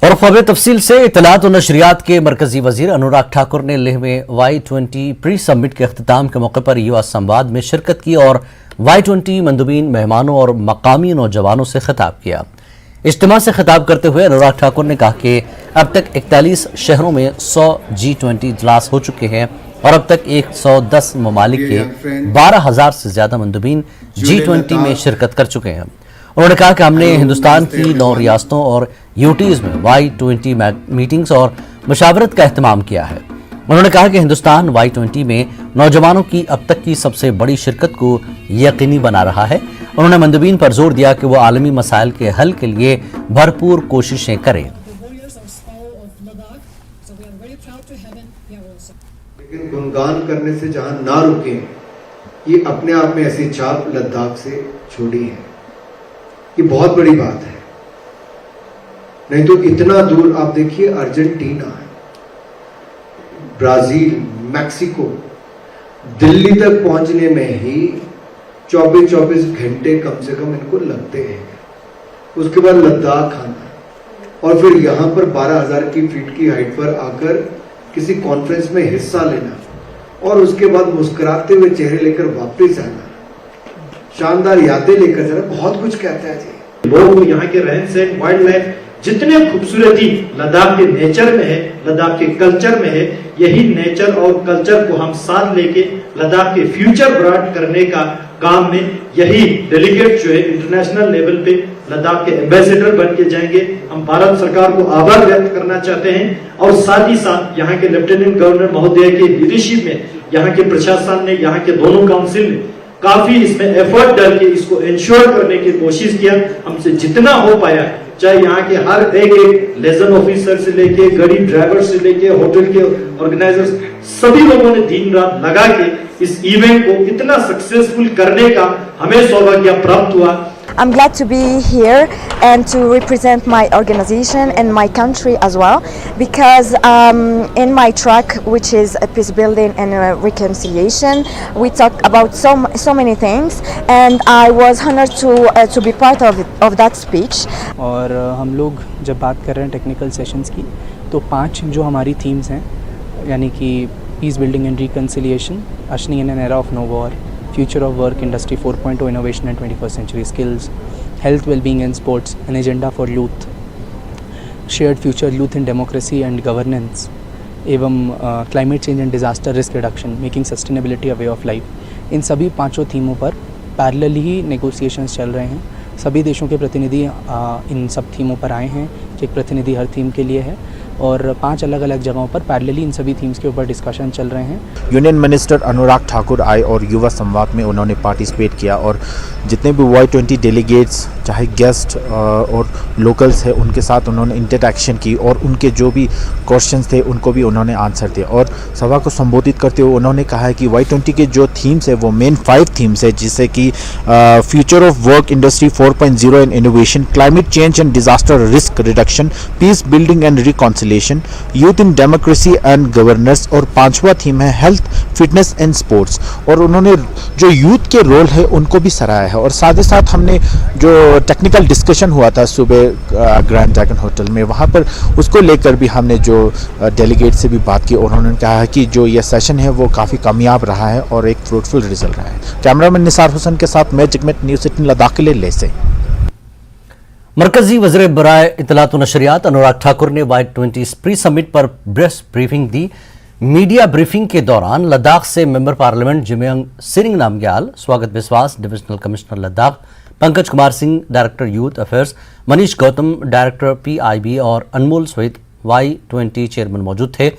और खबर तफसील से इतलात और नशरियात के मरकजी वजीर अनुराग ठाकुर ने लेह में Y20 प्री समिट के अख्ताम के मौके पर युवा संवाद में शिरकत की और Y20 मंदुबीन मेहमानों और मकामी नौजवानों से खिताब किया। इज्तिमा से खिताब करते हुए अनुराग ठाकुर ने कहा कि अब तक 41 शहरों में 100 G20 इजलास हो चुके हैं और अब तक 110 ममालिक के 12,000 से ज्यादा मंदुबीन G20 में शिरकत कर चुके हैं। उन्होंने कहा कि हमने हिंदुस्तान की 9 रियासतों और यूटीज में Y20 मीटिंग्स और मुशावरत का एहतमाम किया है। उन्होंने कहा कि हिंदुस्तान Y20 में नौजवानों की अब तक की सबसे बड़ी शिरकत को यकीनी बना रहा है। उन्होंने मंदुबीन पर जोर दिया कि वो आलमी मसाइल के हल के लिए भरपूर कोशिशें करें। लेकिन गुणगान करने से जहां ना रुके, ये अपने आप में ऐसी छाप लद्दाख से छोड़ी है। ये बहुत बड़ी बात है। नहीं तो इतना दूर आप देखिए, अर्जेंटीना, ब्राजील, मैक्सिको, दिल्ली तक पहुंचने में ही 24-24 घंटे कम से कम इनको लगते हैं। उसके बाद लद्दाख आना और फिर यहां पर 12,000 की फीट की हाइट पर आकर किसी कॉन्फ्रेंस में हिस्सा लेना और उसके बाद मुस्कुराते हुए चेहरे लेकर वापस आना, शानदार यादें लेकर जाना, बहुत कुछ कहता है जी। लोग यहाँ के रहन सहन, वाइल्ड लाइफ, जितने खूबसूरती लद्दाख के नेचर में है, लद्दाख के कल्चर में है, यही नेचर और कल्चर को हम साथ लेके लद्दाख के फ्यूचर ब्राइट करने का काम में यही डेलीगेट जो है इंटरनेशनल लेवल पे लद्दाख के एम्बेसडर बन के जाएंगे। हम भारत सरकार को आभार व्यक्त करना चाहते हैं और साथ ही साथ यहाँ के लेफ्टिनेंट गवर्नर महोदय के लीडरशिप में, यहाँ के प्रशासन ने, यहाँ के दोनों काउंसिल ने काफी इसमें एफर्ट डाल के इसको इंश्योर करने की कोशिश किया। हमसे जितना हो पाया, चाहे यहाँ के हर एक लेजन ऑफिसर से लेके गाड़ी ड्राइवर से लेके होटल के ऑर्गेनाइजर्स, सभी लोगों ने दिन रात लगा के इस इवेंट को इतना सक्सेसफुल करने का हमें सौभाग्य प्राप्त हुआ। I'm glad to be here and to represent my organization and my country as well, because in my track, which is a peace building and reconciliation, we talked about so many things, and I was honored to be part of that speech. और हम लोग जब बात कर रहे हैं technical sessions की, तो 5 जो हमारी थीम्स हैं, यानी कि peace building and reconciliation, ushering in an era of no war, Future of Work Industry 4.0 Innovation and 21st Century Skills, Health, Wellbeing and Sports, an Agenda for Youth, Shared Future Youth in Democracy and Governance, एवं Climate Change and Disaster Risk Reduction, Making Sustainability a Way of Life। इन सभी 5 थीमों पर parallel ही negotiations चल रहे हैं। सभी देशों के प्रतिनिधि इन सब थीमों पर आए हैं, एक प्रतिनिधि हर थीम के लिए है, और 5 अलग अलग जगहों पर पैरेलली इन सभी थीम्स के ऊपर डिस्कशन चल रहे हैं। यूनियन मिनिस्टर अनुराग ठाकुर आए और युवा संवाद में उन्होंने पार्टिसिपेट किया और जितने भी Y20 डेलीगेट्स, चाहे गेस्ट और लोकल्स हैं, उनके साथ उन्होंने इंटरैक्शन की और उनके जो भी क्वेश्चंस थे उनको भी उन्होंने आंसर दिए। और सभा को संबोधित करते हुए उन्होंने कहा है कि Y20 के जो थीम्स है वो मेन 5 थीम्स है, जिससे कि future of work industry 4.0 in innovation, climate change and disaster risk reduction, piece building and reconciliation, youth in democracy and governance, और 5वां थीम है हेल्थ, फिटनेस एंड स्पोर्ट्स। और उन्होंने जो यूथ के रोल है उनको भी सराहा है। और साथ ही साथ हमने जो टेक्निकल डिस्कशन हुआ था सुबह ग्रैंड ड्रैगन होटल में, वहाँ पर उसको लेकर भी हमने जो डेलीगेट से भी बात की। उन्होंने कहा कि जो ये सेशन है वो काफ़ी कामयाब रहा है और एक फ्रूटफुल रिजल्ट रहा है। कैमरामैन निसार हुसैन के साथ मैं जिगमेट, न्यूज़ 18 लद्दाख के लिए ले से। मरकजी वज़ीर बराए इत्तलात व नशरियात अनुराग ठाकुर ने Y20 प्री समिट पर प्रेस ब्रीफिंग दी। मीडिया ब्रीफिंग के दौरान लद्दाख से मेंबर पार्लियामेंट जिम्यांग सिरिंग नामग्याल, स्वागत विश्वास divisional commissioner Ladakh, Pankaj Kumar Singh director youth affairs, Manish Gautam director PIB और अनमोल सहित Y20 चेयरमैन मौजूद थे।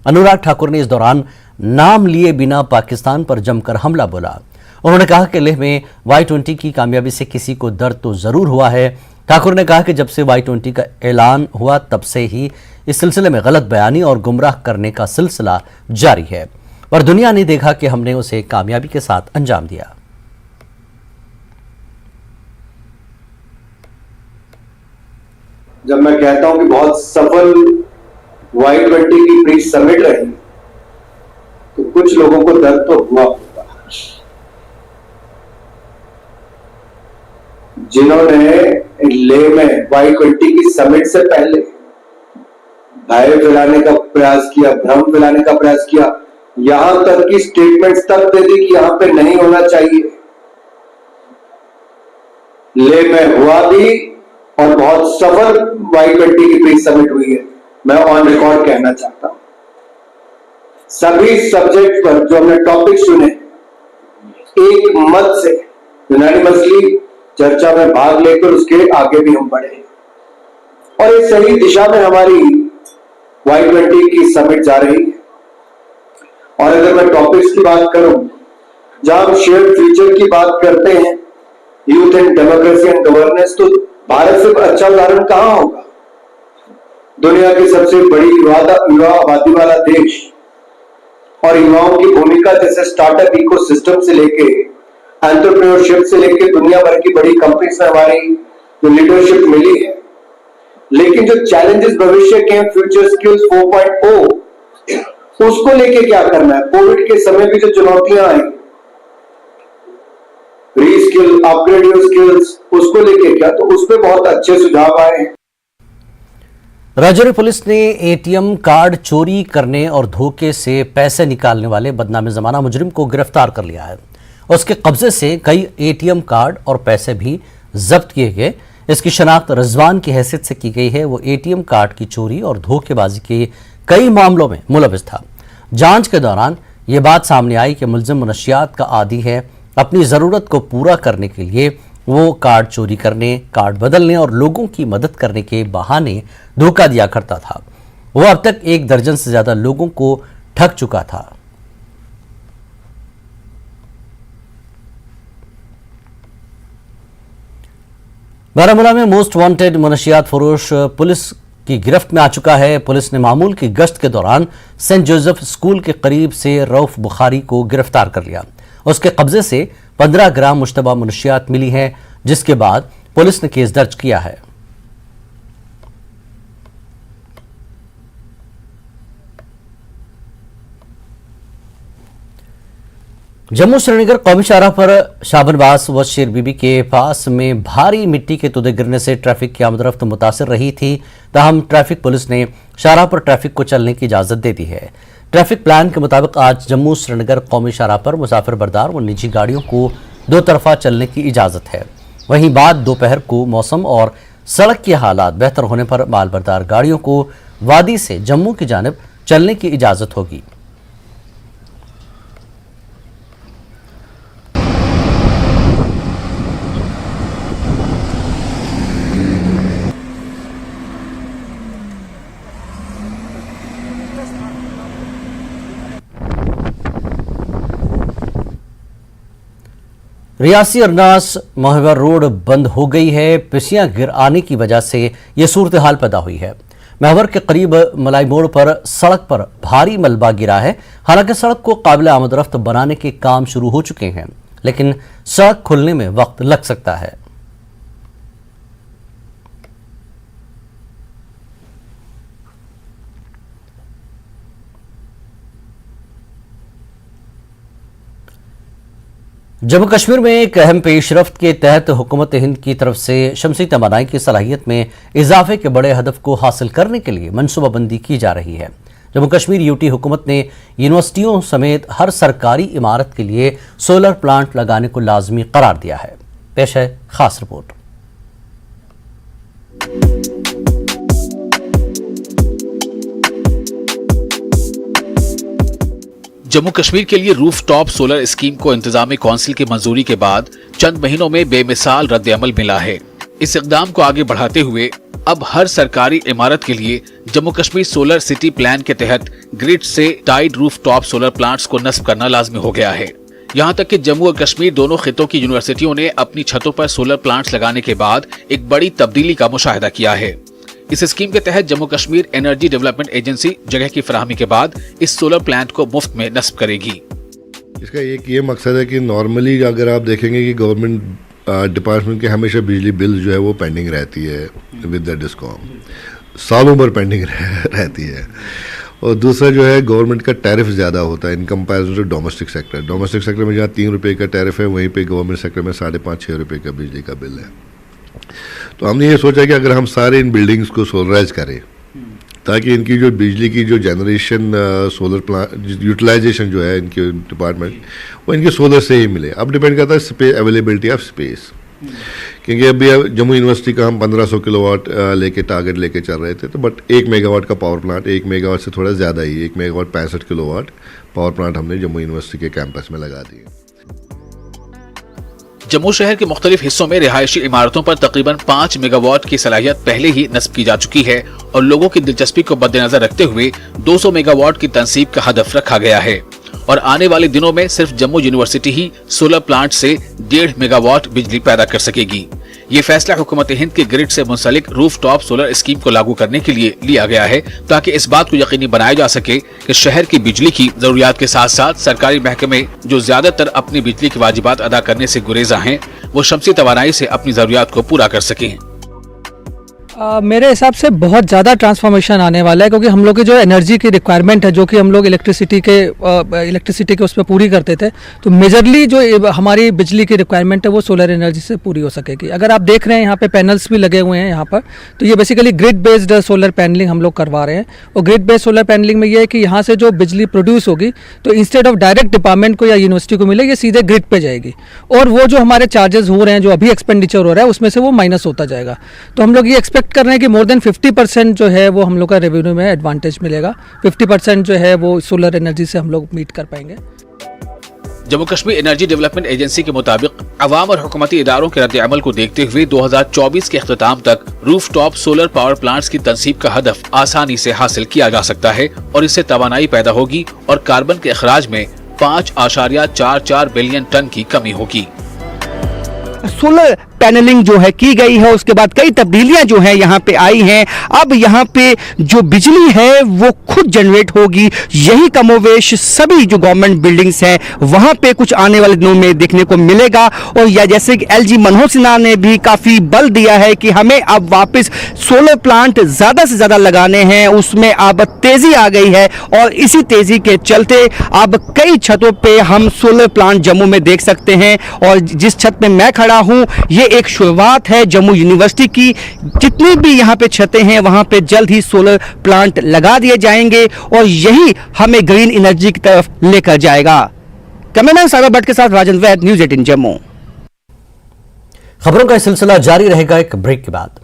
अनुराग ठाकुर ने इस दौरान नाम लिए बिना पाकिस्तान पर जमकर हमला बोला। उन्होंने कहा कि लेह में Y20 की कामयाबी से किसी को दर्द तो जरूर हुआ है। ठाकुर ने कहा कि जब से Y20 का ऐलान हुआ तब से ही इस सिलसिले में गलत बयानी और गुमराह करने का सिलसिला जारी है, पर दुनिया ने देखा कि हमने उसे कामयाबी के साथ अंजाम दिया। जब मैं कहता हूं कि बहुत सफल Y20 की प्री समिट रही, तो कुछ लोगों को दर्द तो हुआ होगा। जिन्होंने लेह में Y20 की समिट से पहले भय फैलाने का प्रयास किया, भ्रम फैलाने का प्रयास किया, यहां तक कि स्टेटमेंट्स तक दे दी कि यहां पे नहीं होना चाहिए। ले में हुआ भी और बहुत सफल Y20 की प्री समिट हुई है, मैं ऑन रिकॉर्ड कहना चाहता हूं। सभी सब्जेक्ट पर जो हमने टॉपिक चुने, एक मत से यूनानिमसली चर्चा में भाग लेकर उसके आगे भी हम बढ़े और एक सही दिशा में हमारी Y20 की समिट जा रही है। और अगर मैं टॉपिक्स की बात करूं, जहां हम शेयर्ड फ्यूचर की बात करते हैं, youth and democracy and governance, तो भारत से अच्छा उदाहरण कहां होगा। दुनिया की सबसे बड़ी युवा आबादी वाला देश और युवाओं की भूमिका जैसे स्टार्टअप इकोसिस्टम से लेके एंटरप्रेन्योरशिप से लेके दुनिया भर की बड़ी कंपनीज में हमारी जो लीडरशिप मिली है, लेकिन जो चैलेंजेस भविष्य के हैं, फ्यूचर स्किल्स 4.0, उसको लेके क्या करना है। कोविड के समय भी जो चुनौतियां आई, रीस्किल, अपग्रेड योर स्किल्स, उसको लेके क्या, तो उसमें बहुत अच्छे सुझाव आए हैं। राजौरी पुलिस ने एटीएम कार्ड चोरी करने और धोखे से पैसे निकालने वाले बदनाम जमाना मुजरिम को गिरफ्तार कर लिया है। उसके कब्जे से कई एटीएम कार्ड और पैसे भी जब्त किए गए। इसकी शनाख्त रिजवान की हैसियत से की गई है। वो एटीएम कार्ड की चोरी और धोखेबाजी के कई मामलों में मुलविस था। जांच के दौरान ये बात सामने आई कि मुलजिम मुनशियात का आदी है। अपनी ज़रूरत को पूरा करने के लिए वो कार्ड चोरी करने, कार्ड बदलने और लोगों की मदद करने के बहाने धोखा दिया करता था। वो अब तक 1 दर्जन से ज्यादा लोगों को ठग चुका था। बारामूला में मोस्ट वांटेड मनशियात फरोश पुलिस की गिरफ्त में आ चुका है। पुलिस ने मामूल की गश्त के दौरान सेंट जोसेफ स्कूल के करीब से रऊफ बुखारी को गिरफ्तार कर लिया। उसके कब्जे से 15 ग्राम मुश्तबा मनशियात मिली है, जिसके बाद पुलिस ने केस दर्ज किया है। जम्मू श्रीनगर कौमी शाहराह पर शाबनबास व शेर बीबी के पास में भारी मिट्टी के तोदे गिरने से ट्रैफिक की आमदरफ्त मुतासर रही थी। ताहम ट्रैफिक पुलिस ने शाहराह पर ट्रैफिक को चलने की इजाजत दे दी है। ट्रैफिक प्लान के मुताबिक आज जम्मू श्रीनगर कौमी शाहराह पर मुसाफिर बरदार व निजी गाड़ियों को 2 तरफा चलने की इजाजत है। वहीं बाद दोपहर को मौसम और सड़क के हालात बेहतर होने पर मालबरदार गाड़ियों को वादी से जम्मू की जानिब चलने की इजाजत होगी। रियासी अरनास मोहवर रोड बंद हो गई है। पिसियां गिर आने की वजह से यह सूरत हाल पैदा हुई है। महवर के करीब मलाई मोड़ पर सड़क पर भारी मलबा गिरा है। हालांकि सड़क को काबिल आमदरफ्त बनाने के काम शुरू हो चुके हैं, लेकिन सड़क खुलने में वक्त लग सकता है। जम्मू कश्मीर में एक अहम पेशरफ्त के तहत हुकूमत हिंद की तरफ से शमसी तवानाई की सलाहियत में इजाफे के बड़े हदफ को हासिल करने के लिए मनसूबाबंदी की जा रही है। जम्मू कश्मीर यूटी हुकूमत ने यूनिवर्सिटियों समेत हर सरकारी इमारत के लिए सोलर प्लांट लगाने को लाजमी करार दिया है। पेश है खास रिपोर्ट। जम्मू कश्मीर के लिए रूफटॉप सोलर स्कीम को इंतजामी काउंसिल की मंजूरी के बाद चंद महीनों में बेमिसाल रद्द-ए-अमल मिला है। इस इकदाम को आगे बढ़ाते हुए अब हर सरकारी इमारत के लिए Jammu Kashmir solar city plan के तहत ग्रिड से टाइड रूफटॉप सोलर प्लांट्स को नस्ब करना लाजमी हो गया है। यहाँ तक कि जम्मू और कश्मीर दोनों खितों की यूनिवर्सिटियों ने अपनी छतों पर सोलर प्लांट्स लगाने के बाद एक बड़ी तब्दीली का मुशाहिदा किया है। इस स्कीम के तहत Jammu Kashmir energy development agency जगह की फराहमी के बाद इस सोलर प्लांट को मुफ्त में नस्ब करेगी। इसका एक ये मकसद है कि नॉर्मली अगर आप देखेंगे कि गवर्नमेंट डिपार्टमेंट के हमेशा बिजली बिल जो है वो पेंडिंग रहती है विद द डिस्कॉम, सालों भर पेंडिंग रहती है। और दूसरा जो है गवर्नमेंट का टैरिफ ज़्यादा होता है in comparison to domestic sector. Domestic sector में जहाँ 3 रुपये का टैरिफ है, वहीं पे गवर्नमेंट सेक्टर में 5.5-6 रुपये का बिजली का बिल है। तो हमने ये सोचा कि अगर हम सारे इन बिल्डिंग्स को सोलराइज करें ताकि इनकी जो बिजली की जो जनरेशन सोलर प्लांट यूटिलाइजेशन जो है इनके डिपार्टमेंट, वो इनके सोलर से ही मिले। अब डिपेंड करता है स्पेस, अवेलेबिलिटी ऑफ स्पेस, क्योंकि अभी जम्मू यूनिवर्सिटी का हम 1500 किलोवाट लेके टारगेट लेके चल रहे थे, तो बट 1 मेगावाट का पावर प्लांट, 1 मेगावाट से थोड़ा ज़्यादा ही, 1 मेगावाट 65 किलोवाट पावर प्लांट हमने जम्मू यूनिवर्सिटी के कैंपस में लगा दिए। जम्मू शहर के मुख्तलिफ हिस्सों में रिहायशी इमारतों पर तकरीबन 5 मेगावाट की सलाहियत पहले ही नस्ब की जा चुकी है और लोगों की दिलचस्पी को मद्देनजर रखते हुए 200 मेगावाट की तनसीब का हदफ रखा गया है और आने वाले दिनों में सिर्फ जम्मू यूनिवर्सिटी ही सोलर प्लांट से 1.5 मेगावाट बिजली पैदा कर सकेगी। ये फैसला हुकूमत हिंद के ग्रिड से मुंसलिक रूफटॉप सोलर स्कीम को लागू करने के लिए लिया गया है, ताकि इस बात को यकीनी बनाया जा सके कि शहर की बिजली की जरूरियात के साथ साथ सरकारी महकमे जो ज्यादातर अपनी बिजली के वाजिबात अदा करने से गुरेजा हैं, वो शमसी तवानाई से अपनी जरूरियात को पूरा कर सकें। मेरे हिसाब से बहुत ज़्यादा ट्रांसफॉर्मेशन आने वाला है, क्योंकि हम लोग की जो एनर्जी की रिक्वायरमेंट है, जो कि हम लोग इलेक्ट्रिसिटी के उस पर पूरी करते थे, तो मेजरली जो हमारी बिजली की रिक्वायरमेंट है वो सोलर एनर्जी से पूरी हो सकेगी। अगर आप देख रहे हैं यहाँ पे पैनल्स भी लगे हुए हैं यहाँ पर, तो ये basically grid based solar panelling हम लोग करवा रहे हैं। और ग्रिड बेस्ड सोलर पैनलिंग में ये है कि यहाँ से जो बिजली प्रोड्यूस होगी, तो इंस्टेड ऑफ डायरेक्ट डिपार्टमेंट को या यूनिवर्सिटी को मिले, ये सीधे ग्रिड पे जाएगी और वो जो हमारे चार्जेस हो रहे हैं, जो अभी एक्सपेंडिचर हो रहा है, उसमें से वो माइनस होता जाएगा। तो हम लोग ये एक्सपेक्ट कर रहे हैं कि मोर देन 50% जो है वो हम लोग का रेवेन्यू में एडवांटेज मिलेगा। 50% जो है वो सोलर एनर्जी से हम लोग मीट कर पाएंगे। Jammu Kashmir energy development agency के मुताबिक अवाम और हुकूमती इदारों के रद्द अमल को देखते हुए 2024 के अख्ताम तक रूफटॉप सोलर पावर प्लांट्स की तनसीब का हदफ आसानी से हासिल किया जा सकता है और इससे तवानाई पैदा होगी और कार्बन के अखराज में 5.44 बिलियन टन की कमी होगी। सोलर पैनलिंग जो है की गई है, उसके बाद कई तब्दीलियां जो है यहाँ पे आई हैं। अब यहाँ पे जो बिजली है वो खुद जनरेट होगी। यही कमोवेश सभी जो गवर्नमेंट बिल्डिंग्स हैं वहाँ पे कुछ आने वाले दिनों में देखने को मिलेगा। और या जैसे कि एलजी मनोहर सिन्हा ने भी काफ़ी बल दिया है कि हमें अब वापस सोलर प्लांट ज़्यादा से ज़्यादा लगाने हैं, उसमें अब तेज़ी आ गई है और इसी तेज़ी के चलते अब कई छतों पर हम सोलर प्लांट जम्मू में देख सकते हैं। और जिस छत पर मैं खड़ा हूँ, ये एक शुरुआत है जम्मू यूनिवर्सिटी की। जितनी भी यहाँ पे छतें हैं वहाँ पे जल्द ही सोलर प्लांट लगा दिए जाएंगे और यही हमें ग्रीन एनर्जी की तरफ लेकर जाएगा। कैमरामैन सागर भट्ट के साथ राजेंद्र वैद, न्यूज़ 18 जम्मू। खबरों का सिलसिला जारी रहेगा एक ब्रेक के बाद।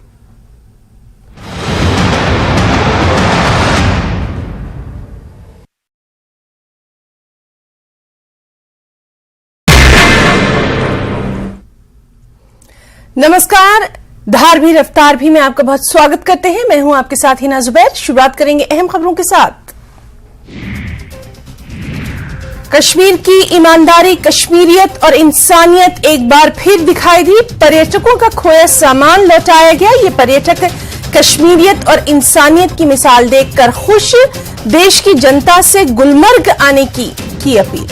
नमस्कार, धार भी रफ्तार भी में आपका बहुत स्वागत करते हैं। मैं हूं आपके साथ हिना जुबैर। शुरुआत करेंगे अहम खबरों के साथ। कश्मीर की ईमानदारी, कश्मीरियत और इंसानियत एक बार फिर दिखाई दी। पर्यटकों का खोया सामान लौटाया गया। ये पर्यटक कश्मीरियत और इंसानियत की मिसाल देखकर खुश। देश की जनता से गुलमर्ग आने की अपील।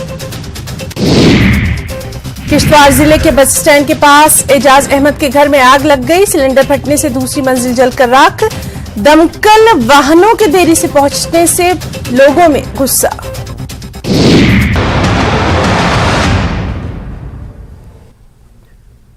किश्तवाड़ जिले के बस स्टैंड के पास एजाज अहमद के घर में आग लग गई। सिलेंडर फटने से दूसरी मंजिल जलकर राख। दमकल वाहनों के देरी से पहुंचने से लोगों में गुस्सा।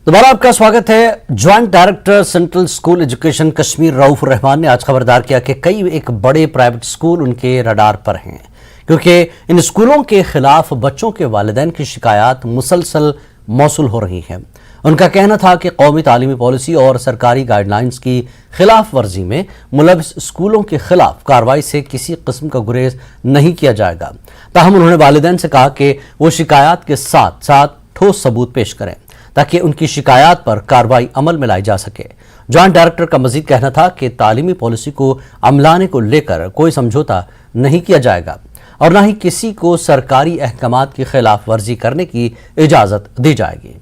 दोबारा आपका स्वागत है। Joint director central school education Kashmir Rauf Rahman ने आज खबरदार किया कि कई एक बड़े प्राइवेट स्कूल उनके रडार पर हैं, क्योंकि इन स्कूलों के खिलाफ बच्चों के वालिदैन की शिकायत मुसलसल मौसूल हो रही है। उनका कहना था कि कौमी तालीमी पॉलिसी और सरकारी गाइडलाइंस की खिलाफ वर्जी में मुलविस स्कूलों के खिलाफ कार्रवाई से किसी किस्म का गुरेज नहीं किया जाएगा। ताहम उन्होंने वालिदैन से कहा कि वो शिकायत के साथ साथ ठोस सबूत पेश करें ताकि उनकी शिकायत पर कार्रवाई अमल में लाई जा सके। ज्वाइंट डायरेक्टर का मजीद कहना था कि तालीमी पॉलिसी को अमलाने को लेकर कोई समझौता नहीं किया जाएगा और न ही किसी को सरकारी अहकामात की खिलाफ वर्जी करने की इजाजत दी जाएगी।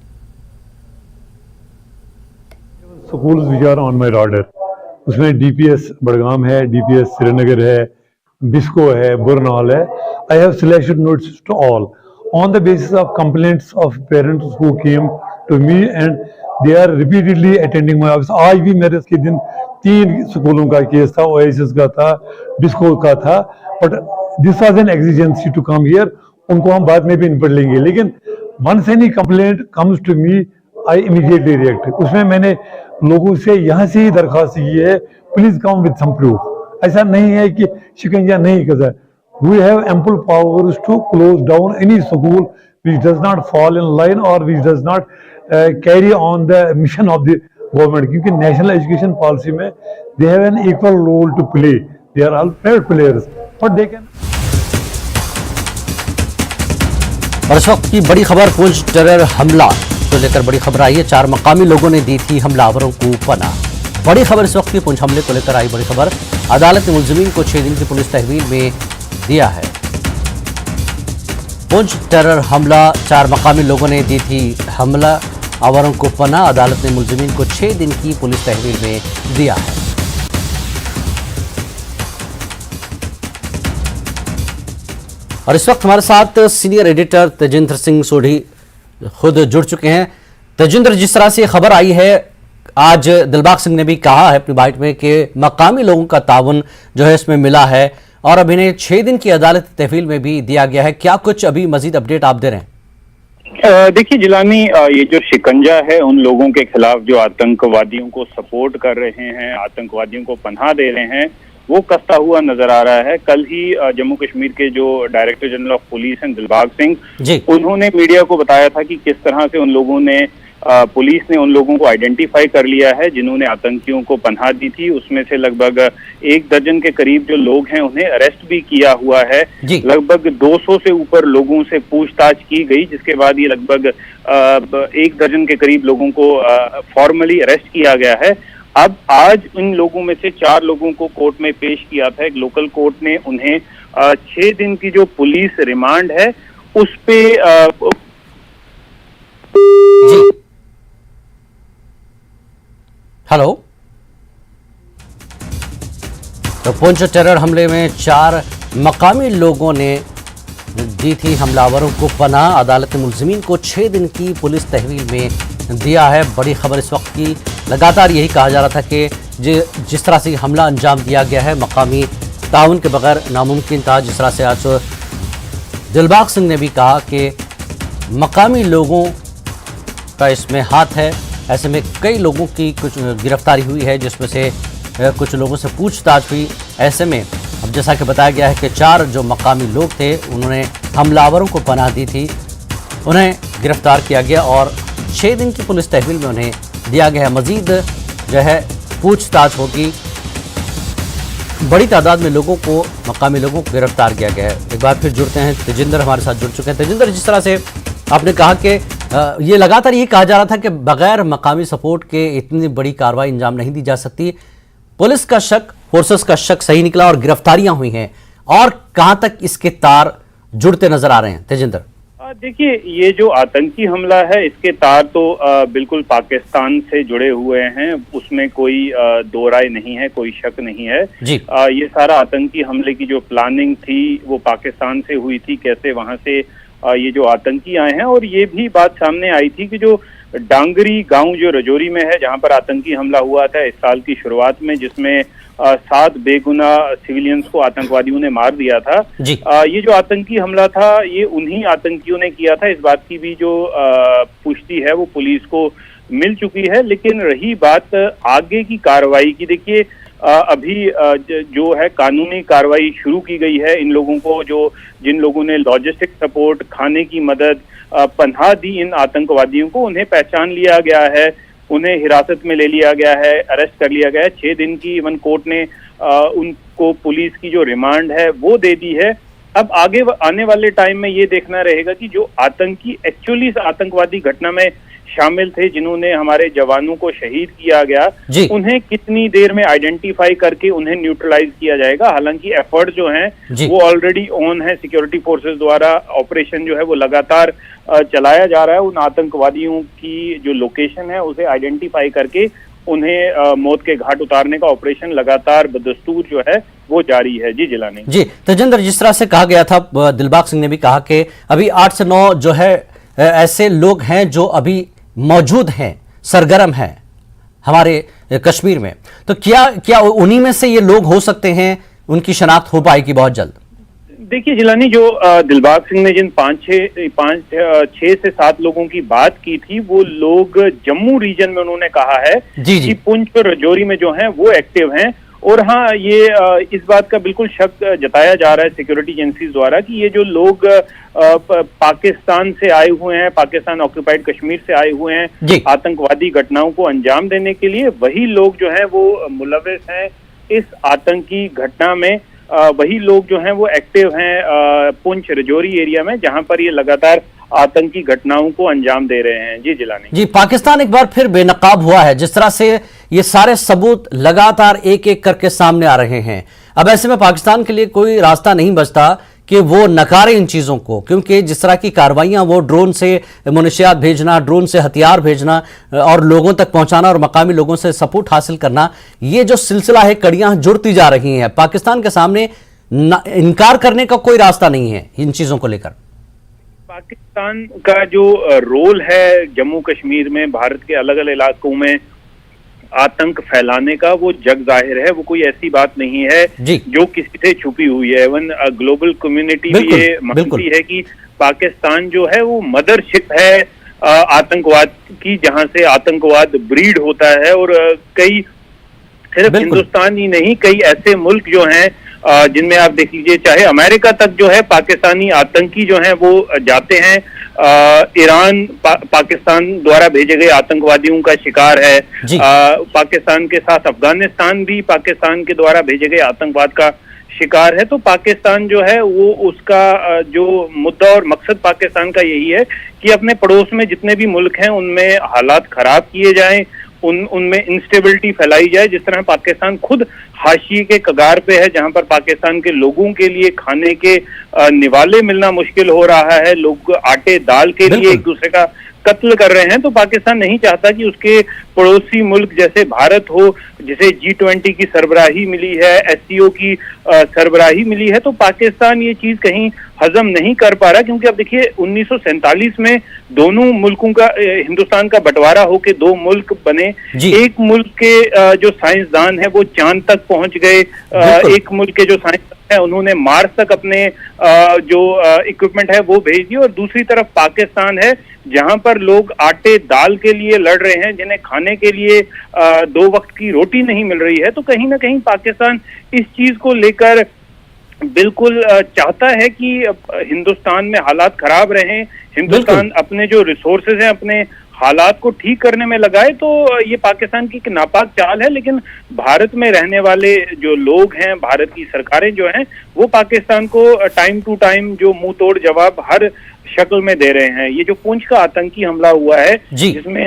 Schools which are on my radar, उसमें डीपीएस बड़गाम है, डीपीएस श्रीनगर है, बिस्को है, बुरनाल है। I have selected notes to all on the basis of complaints of parents who came to me and they are repeatedly attending my office. आज भी मेरे इसके दिन 3 स्कूलों का केस था, ओएसिस का था, बिस्को का था, but this was an exigency to come here. उनको हम बाद में भी निपट लेंगे, लेकिन once any complaint comes to me I immediately react। उसमें मैंने लोगों से यहाँ से ही दरख्वास्त की है, please come with some proof. ऐसा नहीं है कि शिकंजा नहीं कर। We have ample powers to close down any school which does not fall in line or which does not carry on the mission of the government. क्योंकि national education policy में they have an equal role to play. They are all fair players, but they can. और इस वक्त की बड़ी खबर, Poonch terror हमला को लेकर बड़ी खबर आई है। 4 मकामी लोगों ने दी थी हमलावरों को पनाह। बड़ी खबर इस वक्त की पुंछ हमले को लेकर आई बड़ी खबर। अदालत ने मुलजिमीन को 6 दिन की पुलिस तहवील में दिया है। पुंछ टेरर हमला, 4 मकामी लोगों ने दी थी हमलावरों को पनाह। अदालत ने मुलजिमीन को 6 दिन की पुलिस तहवील में दिया है। और इस वक्त हमारे साथ सीनियर एडिटर तेजिंदर सिंह सोढ़ी खुद जुड़ चुके हैं। तेजिंदर, जिस तरह से खबर आई है, आज दिलबाग सिंह ने भी कहा है अपनी बाइट में कि मकामी लोगों का ताउन जो है इसमें मिला है और अब इन्हें 6 दिन की अदालत तहवील में भी दिया गया है। क्या कुछ अभी मजीद अपडेट आप दे रहे हैं? देखिए जिलानी, ये जो शिकंजा है उन लोगों के खिलाफ जो आतंकवादियों को सपोर्ट कर रहे हैं, आतंकवादियों को पनाह दे रहे हैं, वो कसता हुआ नजर आ रहा है। कल ही जम्मू कश्मीर के जो डायरेक्टर जनरल ऑफ पुलिस हैं दिलबाग सिंह, उन्होंने मीडिया को बताया था कि किस तरह से उन लोगों ने पुलिस ने उन लोगों को आइडेंटिफाई कर लिया है जिन्होंने आतंकियों को पनाह दी थी। उसमें से लगभग 1 दर्जन के करीब जो लोग हैं उन्हें अरेस्ट भी किया हुआ है। लगभग 200 से ऊपर लोगों से पूछताछ की गई, जिसके बाद ये लगभग 1 दर्जन के करीब लोगों को फॉर्मली अरेस्ट किया गया है। अब आज इन लोगों में से 4 लोगों को कोर्ट में पेश किया था। एक लोकल कोर्ट ने उन्हें 6 दिन की जो पुलिस रिमांड है उस पे हेलो। तो पुंछ टेरर हमले में 4 मकामी लोगों ने दी थी हमलावरों को पनाह। अदालत ने मुलजिमीन को 6 दिन की पुलिस तहवील में दिया है। बड़ी खबर इस वक्त की, लगातार यही कहा जा रहा था कि जिस तरह से हमला अंजाम दिया गया है मकामी ताउन के बगैर नामुमकिन था। जिस तरह से आज दिलबाग सिंह ने भी कहा कि मकामी लोगों का इसमें हाथ है। ऐसे में कई लोगों की कुछ गिरफ्तारी हुई है, जिसमें से कुछ लोगों से पूछताछ हुई। ऐसे में अब जैसा कि बताया गया है कि 4 जो मकामी लोग थे उन्होंने हमलावरों को पनाह दी थी, उन्हें गिरफ्तार किया गया और 6 दिन की पुलिस तहवील में उन्हें दिया गया है। मजीद जो है पूछताछ होगी। बड़ी तादाद में लोगों को, मकामी लोगों को गिरफ्तार किया गया है। एक बार फिर जुड़ते हैं, तेजिंदर हमारे साथ जुड़ चुके हैं। तेजिंदर, जिस तरह से आपने कहा कि ये लगातार ये कहा जा रहा था कि बगैर मकामी सपोर्ट के इतनी बड़ी कार्रवाई अंजाम नहीं दी जा सकती। पुलिस का शक, फोर्सेस का शक सही निकला और गिरफ्तारियां हुई हैं। और कहां तक इसके तार जुड़ते नजर आ रहे हैं तेजिंदर? देखिए, ये जो आतंकी हमला है इसके तार तो बिल्कुल पाकिस्तान से जुड़े हुए हैं, उसमें कोई दो राय नहीं है, कोई शक नहीं है जी। ये सारा आतंकी हमले की जो प्लानिंग थी वो पाकिस्तान से हुई थी। कैसे वहां से ये जो आतंकी आए हैं, और ये भी बात सामने आई थी कि जो डांगरी गांव जो रजौरी में है, जहां पर आतंकी हमला हुआ था इस साल की शुरुआत में, जिसमें 7 बेगुनाह सिविलियंस को आतंकवादियों ने मार दिया था। ये जो आतंकी हमला था ये उन्हीं आतंकियों ने किया था। इस बात की भी जो पुष्टि है वो पुलिस को मिल चुकी है। लेकिन रही बात आगे की कार्रवाई की, देखिए अभी जो है कानूनी कार्रवाई शुरू की गई है। इन लोगों को, जो जिन लोगों ने लॉजिस्टिक सपोर्ट, खाने की मदद, पनाह दी इन आतंकवादियों को, उन्हें पहचान लिया गया है, उन्हें हिरासत में ले लिया गया है, अरेस्ट कर लिया गया है। 6 दिन की इवन कोर्ट ने उनको पुलिस की जो रिमांड है वो दे दी है। अब आगे आने वाले टाइम में ये देखना रहेगा कि जो आतंकी एक्चुअली इस आतंकवादी घटना में शामिल थे, जिन्होंने हमारे जवानों को शहीद किया गया, उन्हें कितनी देर में आइडेंटिफाई करके उन्हें न्यूट्रलाइज किया जाएगा। हालांकि एफर्ट जो हैं वो ऑलरेडी ऑन है, सिक्योरिटी फोर्सेस द्वारा ऑपरेशन जो है वो लगातार चलाया जा रहा है। उन आतंकवादियों की जो लोकेशन है उसे आइडेंटिफाई करके उन्हें मौत के घाट उतारने का ऑपरेशन लगातार बदस्तूर जो है वो जारी है। जी जिलानी जी। तेजिंदर, जिस तरह से कहा गया था, दिलबाग सिंह ने भी कहा कि अभी 8 से 9 जो है ऐसे लोग हैं जो अभी मौजूद हैं, सरगर्म हैं हमारे कश्मीर में। तो क्या उन्हीं में से ये लोग हो सकते हैं, उनकी शनाख्त हो पाएगी बहुत जल्द? देखिए जिलानी, जो दिलबाग सिंह ने जिन 6 से 7 लोगों की बात की थी, वो लोग जम्मू रीजन में उन्होंने कहा है कि पुंछ और रजौरी में जो हैं वो एक्टिव हैं, और हाँ, ये इस बात का बिल्कुल शक जताया जा रहा है सिक्योरिटी एजेंसीज द्वारा कि ये जो लोग पाकिस्तान से आए हुए हैं, पाकिस्तान ऑक्यूपाइड कश्मीर से आए हुए हैं आतंकवादी घटनाओं को अंजाम देने के लिए, वही लोग जो हैं वो मुलविस हैं इस आतंकी घटना में। वही लोग जो हैं वो एक्टिव हैं पुंछ रजौरी एरिया में, जहां पर ये लगातार आतंकी घटनाओं को अंजाम दे रहे हैं। जी जिलानी जी, पाकिस्तान एक बार फिर बेनकाब हुआ है। जिस तरह से ये सारे सबूत लगातार एक एक करके सामने आ रहे हैं, अब ऐसे में पाकिस्तान के लिए कोई रास्ता नहीं बचता कि वो नकारे इन चीजों को, क्योंकि जिस तरह की कार्रवाइयां वो ड्रोन से मुनशियात भेजना, ड्रोन से हथियार भेजना और लोगों तक पहुंचाना और मकामी लोगों से सपोर्ट हासिल करना, ये जो सिलसिला है, कड़ियां जुड़ती जा रही हैं। पाकिस्तान के सामने इनकार करने का कोई रास्ता नहीं है इन चीजों को लेकर। पाकिस्तान का जो रोल है जम्मू कश्मीर में, भारत के अलग अलग इलाकों में आतंक फैलाने का, वो जग जाहिर है। वो कोई ऐसी बात नहीं है जो किसी से छुपी हुई है। इवन ग्लोबल कम्युनिटी भी ये मानती है कि पाकिस्तान जो है वो मदरशिप है आतंकवाद की, जहां से आतंकवाद ब्रीड होता है। और कई, सिर्फ हिंदुस्तान ही नहीं, कई ऐसे मुल्क जो हैं जिनमें आप देख लीजिए, चाहे अमेरिका तक जो है पाकिस्तानी आतंकी जो हैं वो जाते हैं। ईरान पाकिस्तान द्वारा भेजे गए आतंकवादियों का शिकार है। पाकिस्तान के साथ अफगानिस्तान भी पाकिस्तान के द्वारा भेजे गए आतंकवाद का शिकार है। तो पाकिस्तान जो है वो, उसका जो मुद्दा और मकसद पाकिस्तान का यही है कि अपने पड़ोस में जितने भी मुल्क हैं उनमें हालात खराब किए जाएं, उनमें इंस्टेबिलिटी फैलाई जाए। जिस तरह पाकिस्तान खुद हाशिए के कगार पे है, जहां पर पाकिस्तान के लोगों के लिए खाने के निवाले मिलना मुश्किल हो रहा है, लोग आटे दाल के लिए एक दूसरे का कत्ल कर रहे हैं। तो पाकिस्तान नहीं चाहता कि उसके पड़ोसी मुल्क जैसे भारत हो, जिसे G20 की सरबराही मिली है, SCO की सरबराही मिली है, तो पाकिस्तान ये चीज कहीं हजम नहीं कर पा रहा। क्योंकि अब देखिए 1947 में दोनों मुल्कों का, हिंदुस्तान का बंटवारा होके दो मुल्क बने। एक मुल्क के जो साइंसदान है वो चांद तक पहुंच गए, एक मुल्क के जो साइंसदान है उन्होंने मार्स तक अपने जो इक्विपमेंट है वो भेज दिए। और दूसरी तरफ पाकिस्तान है जहां पर लोग आटे दाल के लिए लड़ रहे हैं, जिन्हें खाने के लिए 2 वक्त की रोटी नहीं मिल रही है। तो कहीं ना कहीं पाकिस्तान इस चीज को लेकर बिल्कुल चाहता है कि हिंदुस्तान में हालात खराब रहें, हिंदुस्तान अपने जो रिसोर्सेज हैं अपने हालात को ठीक करने में लगाए। तो ये पाकिस्तान की एक नापाक चाल है। लेकिन भारत में रहने वाले जो लोग हैं, भारत की सरकारें जो हैं, वो पाकिस्तान को टाइम टू टाइम जो मुंह तोड़ जवाब हर शक्ल में दे रहे हैं। ये जो पुंछ का आतंकी हमला हुआ है, जिसमें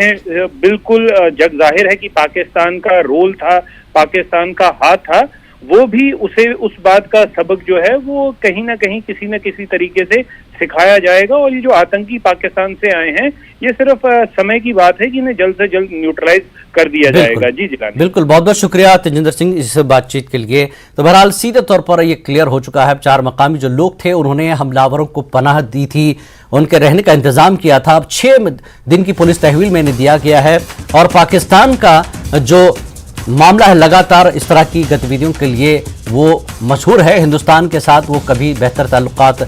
बिल्कुल जग जाहिर है कि पाकिस्तान का रोल था, पाकिस्तान का हाथ था, वो भी उसे उस बात का सबक जो है वो कहीं ना कहीं किसी न किसी तरीके से सिखाया जाएगा। और ये जो आतंकी पाकिस्तान से आए हैं, ये सिर्फ समय की बात है कि इन्हें जल्द से जल्द न्यूट्रलाइज कर दिया जाएगा। जी जिलानी बिल्कुल, बहुत बहुत शुक्रिया तेजिंदर सिंह इस बातचीत के लिए। तो बहरहाल सीधे तौर पर ये क्लियर हो चुका है, 4 मकामी जो लोग थे उन्होंने हमलावरों को पनाह दी थी, उनके रहने का इंतजाम किया था। अब 6 दिन की पुलिस तहवील में इन्हें दिया गया है। और पाकिस्तान का जो मामला है, लगातार इस तरह की गतिविधियों के लिए वो मशहूर है हिंदुस्तान के साथ। वो कभी बेहतर ताल्लुकात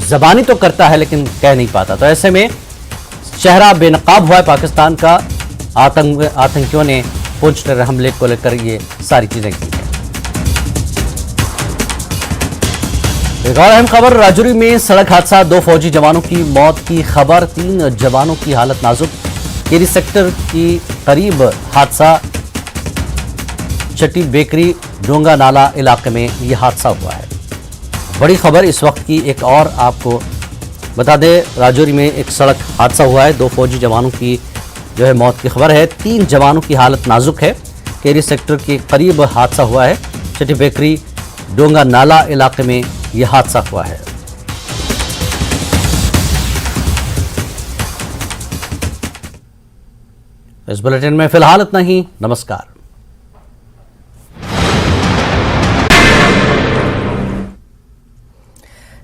ज़बानी तो करता है लेकिन कह नहीं पाता। तो ऐसे में चेहरा बेनकाब हुआ है पाकिस्तान का। आतंकियों ने पुंछ हमले को लेकर ये सारी चीजें की। एक और अहम खबर, राजौरी में सड़क हादसा, 2 फौजी जवानों की मौत की खबर, 3 जवानों की हालत नाजुक। केरी सेक्टर की करीब हादसा, चट्टी बेकरी डोंगा नाला इलाके में यह हादसा हुआ है। बड़ी खबर इस वक्त की एक और आपको बता दें, राजौरी में एक सड़क हादसा हुआ है, 2 फौजी जवानों की जो है मौत की खबर है, 3 जवानों की हालत नाजुक है। केरी सेक्टर के करीब हादसा हुआ है, चट्टी बेकरी डोंगा नाला इलाके में यह हादसा हुआ है। इस बुलेटिन में फिलहाल इतना ही। नमस्कार।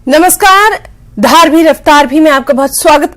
नमस्कार, धार भी रफ्तार भी में आपका बहुत स्वागत